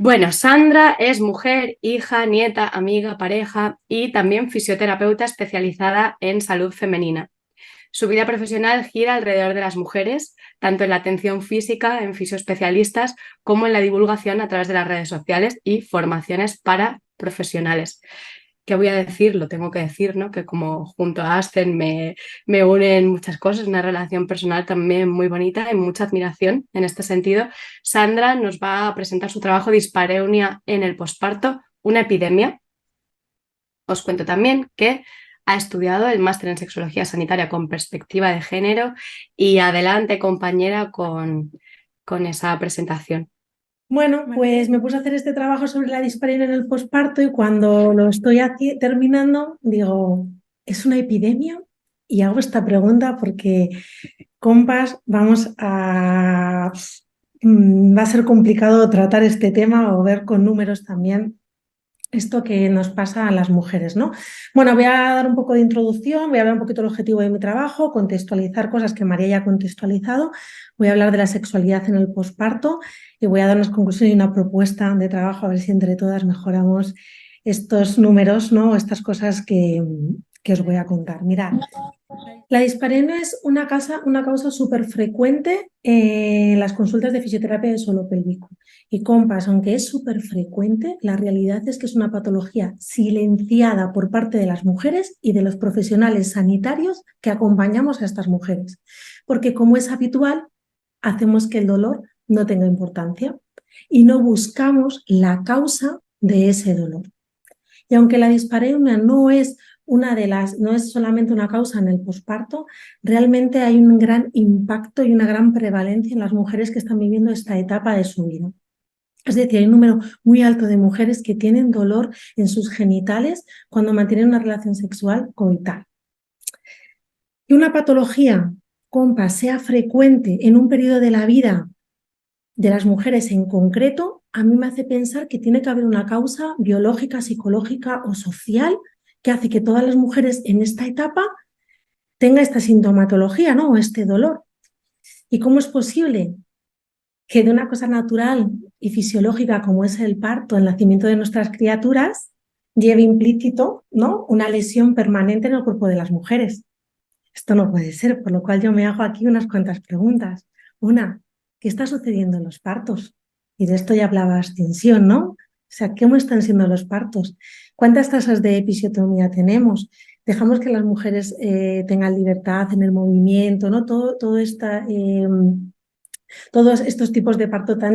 Bueno, Sandra es mujer, hija, nieta, amiga, pareja y también fisioterapeuta especializada en salud femenina. Su vida profesional gira alrededor de las mujeres, tanto en la atención física, en fisioespecialistas, como en la divulgación a través de las redes sociales y formaciones para profesionales. ¿Qué voy a decir? Lo tengo que decir, ¿no? Que como junto a Ascen me unen muchas cosas, una relación personal también muy bonita y mucha admiración en este sentido. Sandra nos va a presentar su trabajo Dispareunia en el posparto, una epidemia. Os cuento también que ha estudiado el máster en sexología sanitaria con perspectiva de género y adelante, compañera, con esa presentación. Bueno, pues me puse a hacer este trabajo sobre la disparina en el posparto y cuando lo estoy terminando, digo, ¿es una epidemia? Y hago esta pregunta porque, compas, va a ser complicado tratar este tema o ver con números también esto que nos pasa a las mujeres, ¿no? Bueno, voy a dar un poco de introducción, voy a hablar un poquito del objetivo de mi trabajo, contextualizar cosas que María ya ha contextualizado, voy a hablar de la sexualidad en el posparto y voy a dar unas conclusiones y una propuesta de trabajo a ver si entre todas mejoramos estos números, ¿no? Estas cosas que os voy a contar. Mirad, la dispareunia es una causa súper frecuente en las consultas de fisioterapia de suelo pélvico. Y compas, aunque es súper frecuente, la realidad es que es una patología silenciada por parte de las mujeres y de los profesionales sanitarios que acompañamos a estas mujeres. Porque como es habitual, hacemos que el dolor no tenga importancia y no buscamos la causa de ese dolor. Y aunque la dispareunia no es solamente una causa en el posparto, realmente hay un gran impacto y una gran prevalencia en las mujeres que están viviendo esta etapa de su vida. Es decir, hay un número muy alto de mujeres que tienen dolor en sus genitales cuando mantienen una relación sexual coital. Que una patología, compa, sea frecuente en un periodo de la vida de las mujeres en concreto, a mí me hace pensar que tiene que haber una causa biológica, psicológica o social que hace que todas las mujeres en esta etapa tengan esta sintomatología, ¿no? O este dolor. ¿Y cómo es posible que de una cosa natural y fisiológica como es el parto, el nacimiento de nuestras criaturas, lleve implícito, ¿no?, una lesión permanente en el cuerpo de las mujeres? Esto no puede ser, por lo cual yo me hago aquí unas cuantas preguntas. Una, ¿qué está sucediendo en los partos? Y de esto ya hablaba Ascensión, ¿no? O sea, ¿cómo están siendo los partos? ¿Cuántas tasas de episiotomía tenemos? Dejamos que las mujeres tengan libertad en el movimiento, ¿no? Todos estos tipos de parto o sea,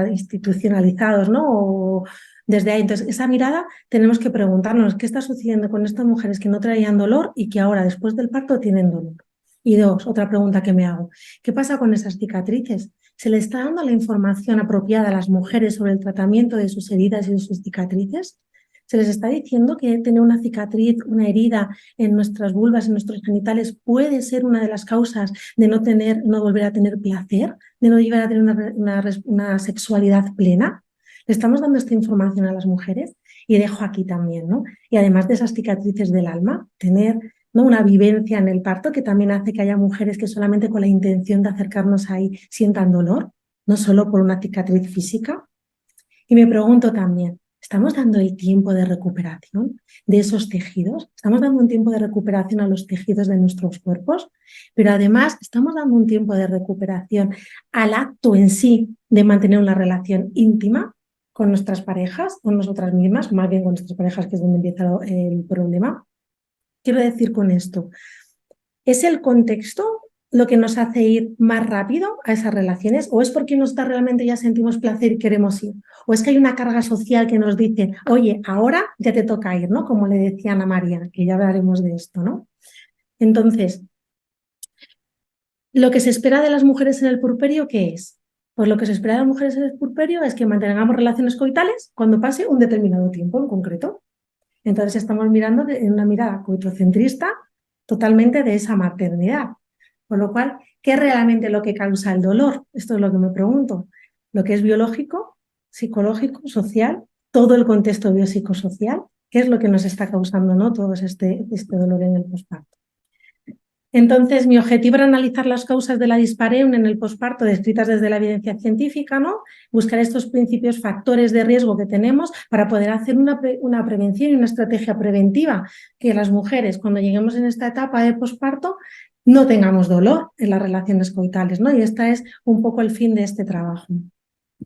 institucionalizados, ¿no? O desde ahí. Entonces, esa mirada tenemos que preguntarnos qué está sucediendo con estas mujeres que no traían dolor y que ahora, después del parto, tienen dolor. Y dos, otra pregunta que me hago, ¿qué pasa con esas cicatrices? ¿Se le está dando la información apropiada a las mujeres sobre el tratamiento de sus heridas y de sus cicatrices? ¿Se les está diciendo que tener una cicatriz, una herida en nuestras vulvas, en nuestros genitales, puede ser una de las causas de no volver a tener placer, de no llegar a tener una sexualidad plena? ¿Le estamos dando esta información a las mujeres? Y dejo aquí también, ¿no? Y además de esas cicatrices del alma, tener, ¿no?, una vivencia en el parto que también hace que haya mujeres que solamente con la intención de acercarnos ahí sientan dolor, no solo por una cicatriz física. Y me pregunto también, ¿estamos dando el tiempo de recuperación de esos tejidos? ¿Estamos dando un tiempo de recuperación a los tejidos de nuestros cuerpos? Pero además, ¿estamos dando un tiempo de recuperación al acto en sí de mantener una relación íntima con nuestras parejas, con nosotras mismas, más bien con nuestras parejas, que es donde empieza el problema? Quiero decir con esto, ¿es el contexto lo que nos hace ir más rápido a esas relaciones? ¿O es porque nosotros realmente ya sentimos placer y queremos ir? ¿O es que hay una carga social que nos dice, oye, ahora ya te toca ir, ¿no? Como le decía Ana María, que ya hablaremos de esto, ¿no? Entonces, lo que se espera de las mujeres en el puerperio, ¿qué es? Pues lo que se espera de las mujeres en el puerperio es que mantengamos relaciones coitales cuando pase un determinado tiempo en concreto. Entonces estamos mirando en una mirada coitocentrista totalmente de esa maternidad. Con lo cual, ¿qué es realmente lo que causa el dolor? Esto es lo que me pregunto. Lo que es biológico, psicológico, social, todo el contexto biopsicosocial, ¿qué es lo que nos está causando, ¿no?, todo este dolor en el posparto? Entonces, mi objetivo era analizar las causas de la dispareunia en el posparto descritas desde la evidencia científica, ¿no? Buscar estos principios factores de riesgo que tenemos para poder hacer una prevención y una estrategia preventiva, que las mujeres, cuando lleguemos en esta etapa de posparto, no tengamos dolor en las relaciones coitales, ¿no? Y este es un poco el fin de este trabajo.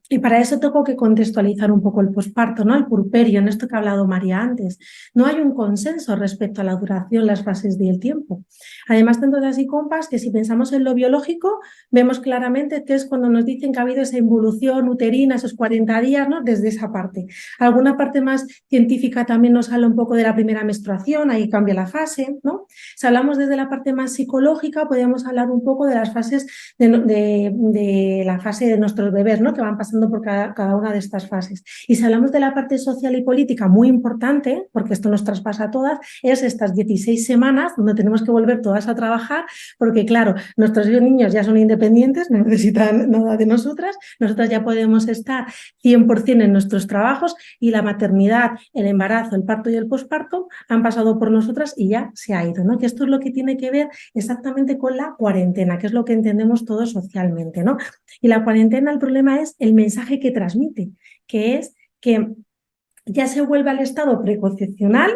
Y para eso tengo que contextualizar un poco el posparto, ¿no? El puerperio, en esto que ha hablado María antes. No hay un consenso respecto a la duración, las fases y el tiempo. Además, tanto las y compas que si pensamos en lo biológico, vemos claramente que es cuando nos dicen que ha habido esa involución uterina, esos 40 días, ¿no? Desde esa parte. Alguna parte más científica también nos habla un poco de la primera menstruación, ahí cambia la fase, ¿no? Si hablamos desde la parte más psicológica, podríamos hablar un poco de las fases de la fase de nuestros bebés, ¿no? Que van pasando por cada una de estas fases. Y si hablamos de la parte social y política, muy importante, porque esto nos traspasa a todas, es estas 16 semanas donde tenemos que volver todas a trabajar, porque claro, nuestros niños ya son independientes, no necesitan nada de nosotras ya podemos estar 100% en nuestros trabajos y la maternidad, el embarazo, el parto y el posparto han pasado por nosotras y ya se ha ido, ¿no? Que esto es lo que tiene que ver exactamente con la cuarentena, que es lo que entendemos todos socialmente, ¿no? Y la cuarentena, el problema es el mensaje que transmite, que es que ya se vuelve al estado preconcepcional,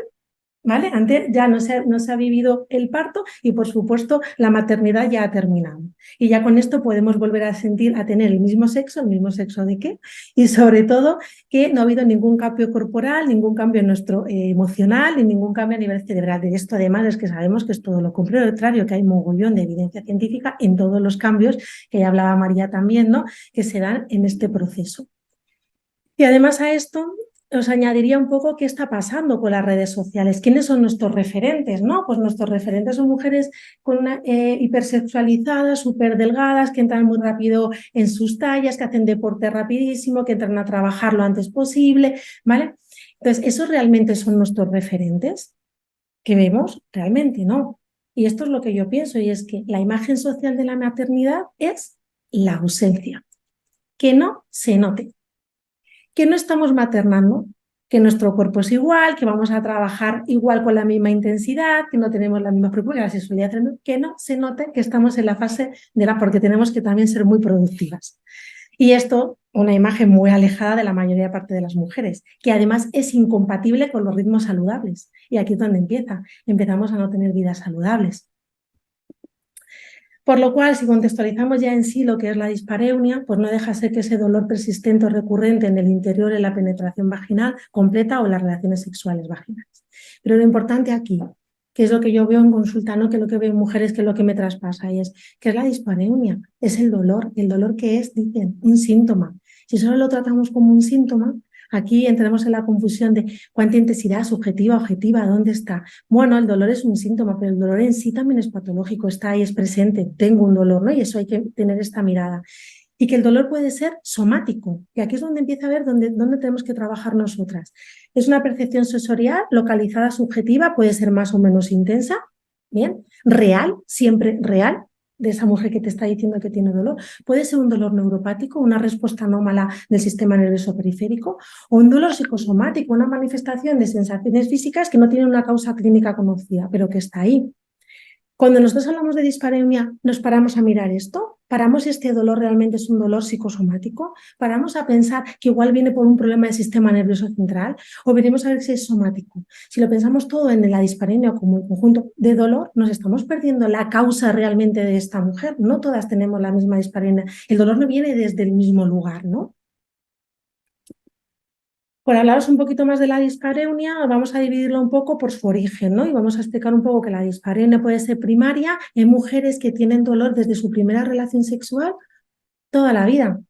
¿vale? Antes ya no se ha vivido el parto y, por supuesto, la maternidad ya ha terminado. Y ya con esto podemos volver a tener ¿el mismo sexo de qué? Y sobre todo que no ha habido ningún cambio corporal, ningún cambio en nuestro emocional y ningún cambio a nivel cerebral. De esto además es que sabemos que es todo lo contrario, que hay mogollón de evidencia científica en todos los cambios, que ya hablaba María también, ¿no? Que se dan en este proceso. Y además a esto os añadiría un poco qué está pasando con las redes sociales. ¿Quiénes son nuestros referentes? ¿No? Pues nuestros referentes son mujeres con una, hipersexualizadas, súper delgadas, que entran muy rápido en sus tallas, que hacen deporte rapidísimo, que entran a trabajar lo antes posible, ¿vale? Entonces, ¿esos realmente son nuestros referentes que vemos? Realmente no. Y esto es lo que yo pienso, y es que la imagen social de la maternidad es la ausencia, que no se note, que no estamos maternando, que nuestro cuerpo es igual, que vamos a trabajar igual con la misma intensidad, que no tenemos la misma preocupación, la sexualidad, que no se note que estamos en la fase de porque tenemos que también ser muy productivas. Y esto, una imagen muy alejada de la mayoría parte de las mujeres, que además es incompatible con los ritmos saludables. Y aquí es donde empezamos a no tener vidas saludables. Por lo cual, si contextualizamos ya en sí lo que es la dispareunia, pues no deja de ser que ese dolor persistente o recurrente en el interior, en la penetración vaginal completa o en las relaciones sexuales vaginales. Pero lo importante aquí, que es lo que yo veo en consulta, no que lo que veo en mujeres, que es lo que me traspasa, y es que es la dispareunia, es el dolor que es, dicen, un síntoma. Si solo lo tratamos como un síntoma, aquí entramos en la confusión de cuánta intensidad, subjetiva, objetiva, ¿dónde está? Bueno, el dolor es un síntoma, pero el dolor en sí también es patológico, está ahí, es presente, tengo un dolor, ¿no? Y eso hay que tener esta mirada. Y que el dolor puede ser somático, y aquí es donde empieza a ver dónde tenemos que trabajar nosotras. Es una percepción sensorial, localizada, subjetiva, puede ser más o menos intensa, ¿bien? Real, siempre real, de esa mujer que te está diciendo que tiene dolor. Puede ser un dolor neuropático, una respuesta anómala del sistema nervioso periférico, o un dolor psicosomático, una manifestación de sensaciones físicas que no tienen una causa clínica conocida, pero que está ahí. Cuando nosotros hablamos de dispareunia, ¿nos paramos a mirar esto? ¿Paramos si este dolor realmente es un dolor psicosomático? ¿Paramos a pensar que igual viene por un problema del sistema nervioso central? ¿O veremos a ver si es somático? Si lo pensamos todo en la dispareunia como un conjunto de dolor, nos estamos perdiendo la causa realmente de esta mujer. No todas tenemos la misma dispareunia. El dolor no viene desde el mismo lugar, ¿no? Por hablaros un poquito más de la dispareunia, vamos a dividirlo un poco por su origen, ¿no? Y vamos a explicar un poco que la dispareunia puede ser primaria en mujeres que tienen dolor desde su primera relación sexual toda la vida.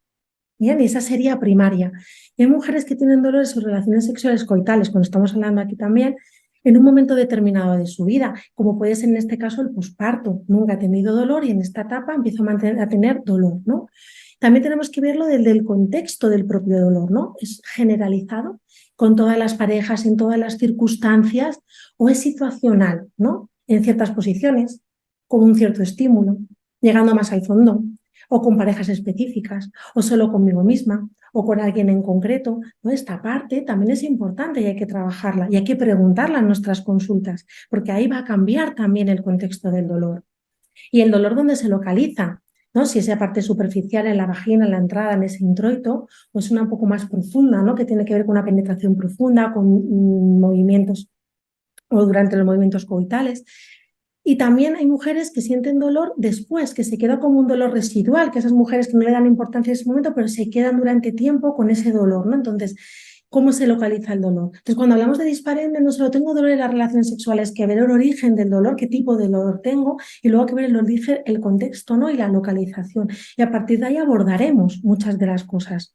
Bien, y esa sería primaria. Y hay mujeres que tienen dolor en sus relaciones sexuales coitales, cuando estamos hablando aquí también, en un momento determinado de su vida, como puede ser en este caso el posparto. Nunca ha tenido dolor y en esta etapa empieza a tener dolor, ¿no? También tenemos que verlo desde el contexto del propio dolor, ¿no? ¿Es generalizado con todas las parejas, en todas las circunstancias, o es situacional, ¿no? En ciertas posiciones, con un cierto estímulo, llegando más al fondo, o con parejas específicas, o solo conmigo misma, o con alguien en concreto, ¿no? Esta parte también es importante y hay que trabajarla y hay que preguntarla en nuestras consultas, porque ahí va a cambiar también el contexto del dolor. Y el dolor, ¿dónde se localiza? ¿No? Si es esa parte superficial en la vagina, en la entrada, en ese introito, o es una un poco más profunda, ¿no? Que tiene que ver con una penetración profunda, con movimientos o durante los movimientos coitales. Y también hay mujeres que sienten dolor después, que se queda como un dolor residual, que esas mujeres que no le dan importancia en ese momento, pero se quedan durante tiempo con ese dolor, ¿no? Entonces, ¿cómo se localiza el dolor? Entonces, cuando hablamos de dispareunia, no solo tengo dolor en las relaciones sexuales, que ver el origen del dolor, qué tipo de dolor tengo, y luego que ver el origen, el contexto, ¿no? Y la localización. Y a partir de ahí abordaremos muchas de las cosas.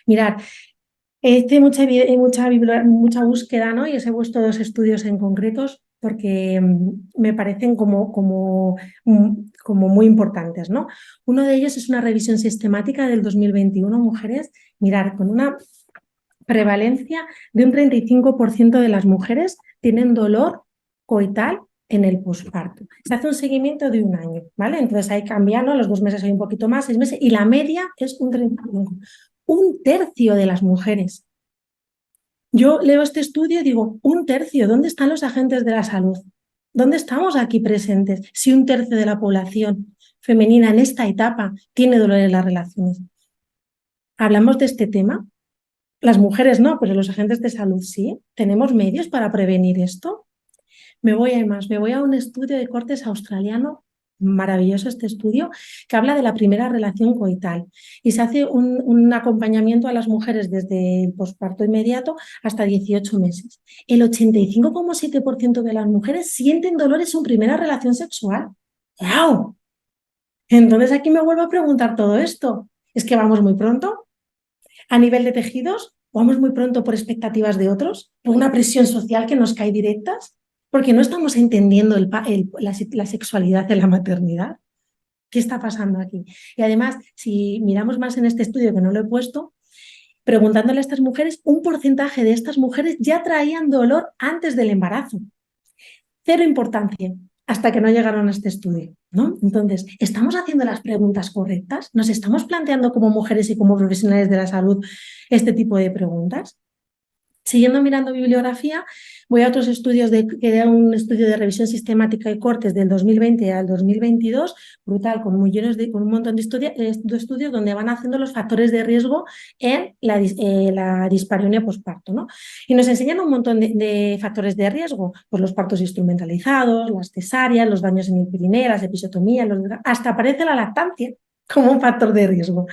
Mirad, mucha búsqueda, ¿no? Y os he puesto dos estudios en concretos porque me parecen como muy importantes, ¿no? Uno de ellos es una revisión sistemática del 2021, mujeres, mirar, con una prevalencia de un 35% de las mujeres tienen dolor coital en el posparto. Se hace un seguimiento de un año, ¿vale? Entonces ahí cambia, ¿no? Los 2 meses hay un poquito más, 6 meses, y la media es un 35%. Un tercio de las mujeres. Yo leo este estudio y digo, un tercio, ¿dónde están los agentes de la salud? ¿Dónde estamos aquí presentes si un tercio de la población femenina en esta etapa tiene dolor en las relaciones? ¿Hablamos de este tema? Las mujeres no, pero los agentes de salud sí. ¿Tenemos medios para prevenir esto? Me voy a ir más, me voy a un estudio de cortes australiano, maravilloso este estudio, que habla de la primera relación coital y se hace un acompañamiento a las mujeres desde el posparto inmediato hasta 18 meses. El 85,7% de las mujeres sienten dolor en su primera relación sexual. ¡Wow! Entonces aquí me vuelvo a preguntar todo esto. ¿Es que vamos muy pronto? A nivel de tejidos, vamos muy pronto por expectativas de otros, por una presión social que nos cae directas, porque no estamos entendiendo la sexualidad de la maternidad. ¿Qué está pasando aquí? Y además, si miramos más en este estudio, que no lo he puesto, preguntándole a estas mujeres, un porcentaje de estas mujeres ya traían dolor antes del embarazo. Cero importancia hasta que no llegaron a este estudio, ¿no? Entonces, ¿estamos haciendo las preguntas correctas? ¿Nos estamos planteando como mujeres y como profesionales de la salud este tipo de preguntas? Siguiendo mirando bibliografía, voy a otros estudios, que era un estudio de revisión sistemática y cortes del 2020 al 2022, brutal, con un montón de estudios donde van haciendo los factores de riesgo en la dispareunia posparto, ¿no? Y nos enseñan un montón de factores de riesgo, pues los partos instrumentalizados, las cesáreas, los daños en el perineo, las episiotomías, hasta aparece la lactancia como un factor de riesgo.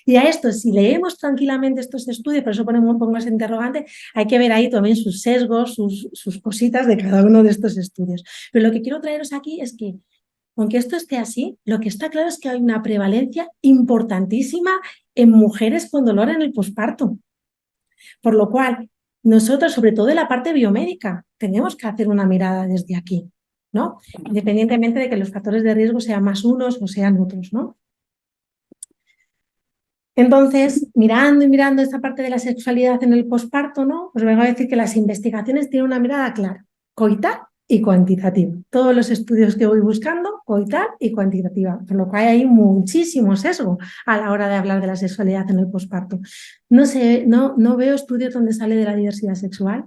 Y a esto, si leemos tranquilamente estos estudios, por eso pongo ese interrogante, hay que ver ahí también sus sesgos, sus cositas de cada uno de estos estudios. Pero lo que quiero traeros aquí es que, aunque esto esté así, lo que está claro es que hay una prevalencia importantísima en mujeres con dolor en el posparto. Por lo cual, nosotros, sobre todo en la parte biomédica, tenemos que hacer una mirada desde aquí, ¿no? Independientemente de que los factores de riesgo sean más unos o sean otros, ¿no? Entonces, mirando y mirando esta parte de la sexualidad en el posparto, ¿no? Os vengo a decir que las investigaciones tienen una mirada clara, coital y cuantitativa. Todos los estudios que voy buscando, coital y cuantitativa, por lo cual hay muchísimo sesgo a la hora de hablar de la sexualidad en el posparto. No sé, no veo estudios donde sale de la diversidad sexual,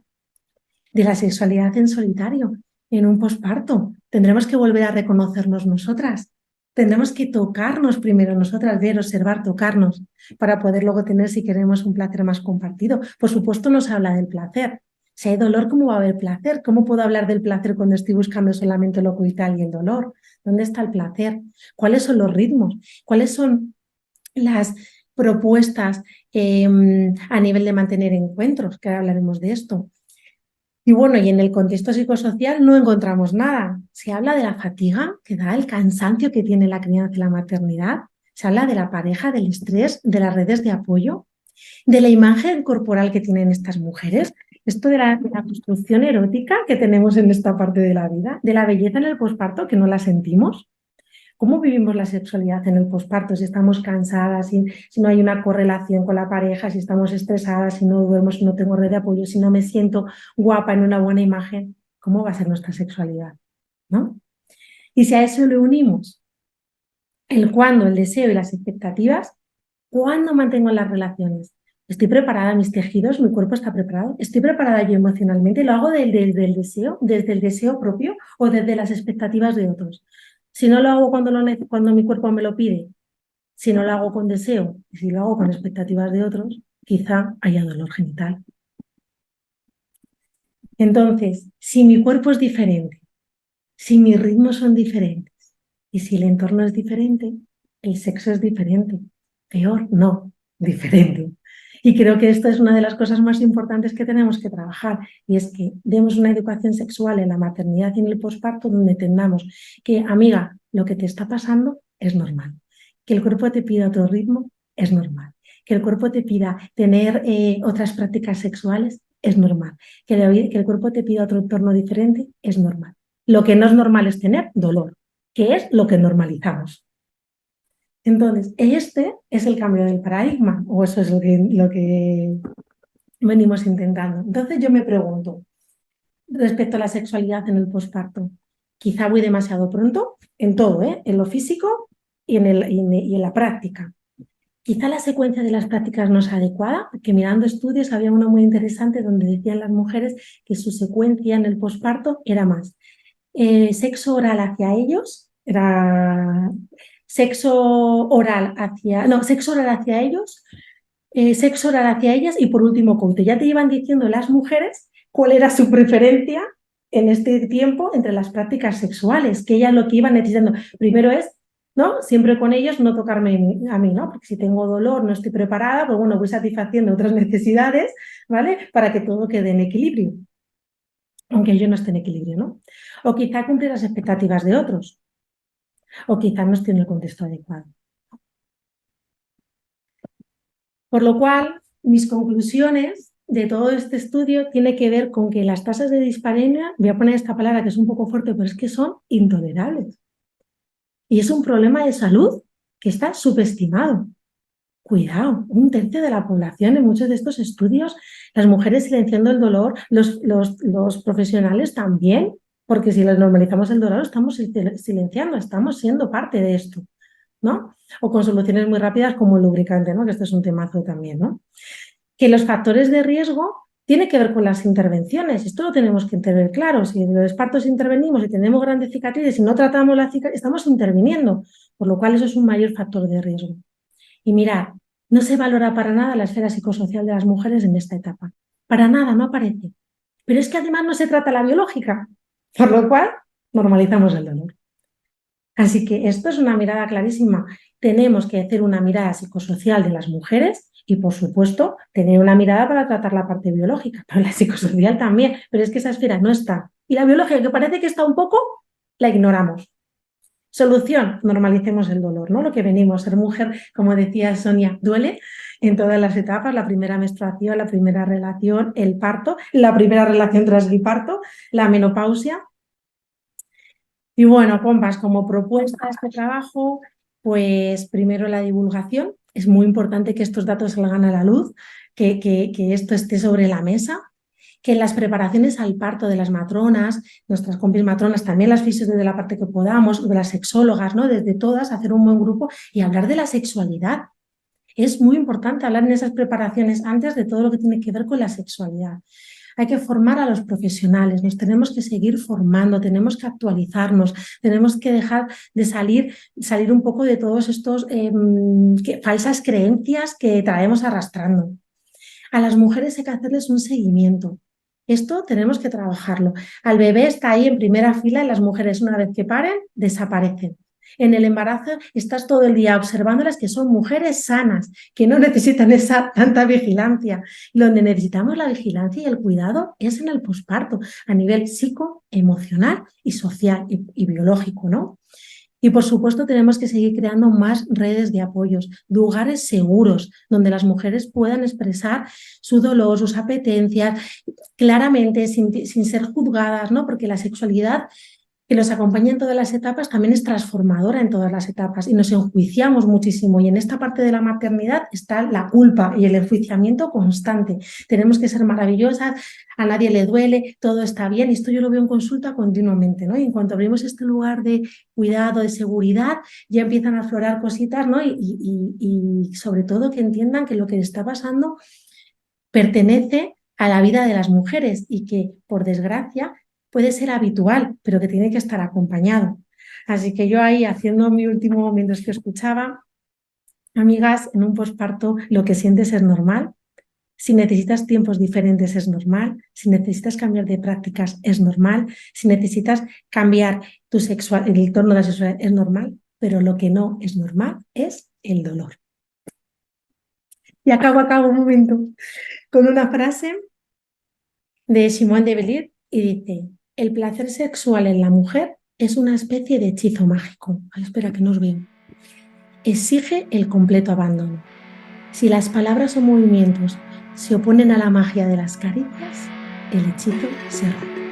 de la sexualidad en solitario, en un posparto. Tendremos que volver a reconocernos nosotras. Tendremos que tocarnos primero nosotras, ver, observar, tocarnos, para poder luego tener, si queremos, un placer más compartido. Por supuesto, nos habla del placer. Si hay dolor, ¿cómo va a haber placer? ¿Cómo puedo hablar del placer cuando estoy buscando solamente lo coital y el dolor? ¿Dónde está el placer? ¿Cuáles son los ritmos? ¿Cuáles son las propuestas a nivel de mantener encuentros? Que ahora hablaremos de esto. Y bueno, y en el contexto psicosocial no encontramos nada. Se habla de la fatiga que da, el cansancio que tiene la crianza y la maternidad. Se habla de la pareja, del estrés, de las redes de apoyo, de la imagen corporal que tienen estas mujeres. Esto de la construcción erótica que tenemos en esta parte de la vida, de la belleza en el posparto que no la sentimos. ¿Cómo vivimos la sexualidad en el posparto? Si estamos cansadas, si no hay una correlación con la pareja, si estamos estresadas, si no duermo, si no tengo red de apoyo, si no me siento guapa en una buena imagen, ¿cómo va a ser nuestra sexualidad? ¿No? Y si a eso le unimos el cuándo, el deseo y las expectativas, ¿cuándo mantengo las relaciones? Estoy preparada, mis tejidos, mi cuerpo está preparado. Estoy preparada yo emocionalmente. ¿Lo hago desde el deseo propio o desde las expectativas de otros? Si no lo hago cuando mi cuerpo me lo pide, si no lo hago con deseo y si lo hago con expectativas de otros, quizá haya dolor genital. Entonces, si mi cuerpo es diferente, si mis ritmos son diferentes y si el entorno es diferente, el sexo es diferente. Peor, no, diferente. Y creo que esto es una de las cosas más importantes que tenemos que trabajar, y es que demos una educación sexual en la maternidad y en el posparto donde entendamos que, amiga, lo que te está pasando es normal. Que el cuerpo te pida otro ritmo es normal. Que el cuerpo te pida tener otras prácticas sexuales es normal. Que el cuerpo te pida otro entorno diferente es normal. Lo que no es normal es tener dolor, que es lo que normalizamos. Entonces, este es el cambio del paradigma, o eso es lo que venimos intentando. Entonces, yo me pregunto, respecto a la sexualidad en el posparto, quizá voy demasiado pronto en todo, ¿eh? En lo físico y en la práctica. Quizá la secuencia de las prácticas no es adecuada, porque mirando estudios había uno muy interesante donde decían las mujeres que su secuencia en el posparto era más sexo oral hacia ellos, era sexo oral hacia ellos, sexo oral hacia ellas y por último coito. Ya te iban diciendo las mujeres cuál era su preferencia en este tiempo entre las prácticas sexuales, que ellas lo que iban necesitando primero es, ¿no? Siempre con ellos no tocarme a mí, ¿no? Porque si tengo dolor, no estoy preparada, pues bueno, voy satisfaciendo otras necesidades, ¿vale? Para que todo quede en equilibrio, aunque yo no esté en equilibrio, ¿no? O quizá cumplir las expectativas de otros, o quizá no esté en el contexto adecuado. Por lo cual, mis conclusiones de todo este estudio tiene que ver con que las tasas de dispareunia, voy a poner esta palabra que es un poco fuerte, pero es que son intolerables. Y es un problema de salud que está subestimado. Cuidado, un tercio de la población en muchos de estos estudios, las mujeres silenciando el dolor, los profesionales también, porque si les normalizamos el dolor, estamos silenciando, estamos siendo parte de esto, ¿no? O con soluciones muy rápidas como el lubricante, ¿no? Que este es un temazo también, ¿no? Que los factores de riesgo tienen que ver con las intervenciones. Esto lo tenemos que tener claro. Si en los partos intervenimos y tenemos grandes cicatrices y no tratamos las cicatrices, estamos interviniendo, por lo cual eso es un mayor factor de riesgo. Y mirad, no se valora para nada la esfera psicosocial de las mujeres en esta etapa. Para nada, no aparece. Pero es que además no se trata la biológica, por lo cual normalizamos el dolor. Así que esto es una mirada clarísima. Tenemos que hacer una mirada psicosocial de las mujeres y, por supuesto, tener una mirada para tratar la parte biológica, pero la psicosocial también. Pero es que esa esfera no está. Y la biológica, que parece que está un poco, la ignoramos. Solución, normalicemos el dolor, ¿no? Lo que venimos, ser mujer, como decía Sonia, duele en todas las etapas, la primera menstruación, la primera relación, el parto, la primera relación tras el parto, la menopausia. Y bueno, compas, como propuesta a este trabajo, pues primero la divulgación. Es muy importante que estos datos salgan a la luz, que esto esté sobre la mesa, que en las preparaciones al parto de las matronas, nuestras compis matronas, también las fisios desde la parte que podamos, de las sexólogas, ¿no? Desde todas, hacer un buen grupo y hablar de la sexualidad. Es muy importante hablar en esas preparaciones antes de todo lo que tiene que ver con la sexualidad. Hay que formar a los profesionales, nos tenemos que seguir formando, tenemos que actualizarnos, tenemos que dejar de salir un poco de todos estos falsas creencias que traemos arrastrando. A las mujeres hay que hacerles un seguimiento. Esto tenemos que trabajarlo. Al bebé está ahí en primera fila y las mujeres una vez que paren desaparecen. En el embarazo estás todo el día observándolas que son mujeres sanas, que no necesitan esa tanta vigilancia. Donde necesitamos la vigilancia y el cuidado es en el posparto, a nivel psicoemocional y social y biológico, ¿no? Y por supuesto tenemos que seguir creando más redes de apoyos, lugares seguros donde las mujeres puedan expresar su dolor, sus apetencias claramente, sin ser juzgadas, ¿no? Porque la sexualidad que nos acompaña en todas las etapas, también es transformadora en todas las etapas y nos enjuiciamos muchísimo. Y en esta parte de la maternidad está la culpa y el enjuiciamiento constante. Tenemos que ser maravillosas, a nadie le duele, todo está bien. Y esto yo lo veo en consulta continuamente, ¿no? Y en cuanto abrimos este lugar de cuidado, de seguridad, ya empiezan a aflorar cositas, ¿no? Y sobre todo que entiendan que lo que está pasando pertenece a la vida de las mujeres y que, por desgracia, puede ser habitual, pero que tiene que estar acompañado. Así que yo ahí, haciendo mi último, mientras que escuchaba, amigas, en un posparto lo que sientes es normal. Si necesitas tiempos diferentes es normal. Si necesitas cambiar de prácticas es normal. Si necesitas cambiar tu sexual, el entorno de la sexualidad es normal. Pero lo que no es normal es el dolor. Y acabo un momento con una frase de Simone de Beauvoir y dice, el placer sexual en la mujer es una especie de hechizo mágico. Ay, espera que no os veo. Exige el completo abandono. Si las palabras o movimientos se oponen a la magia de las caricias, el hechizo se rompe.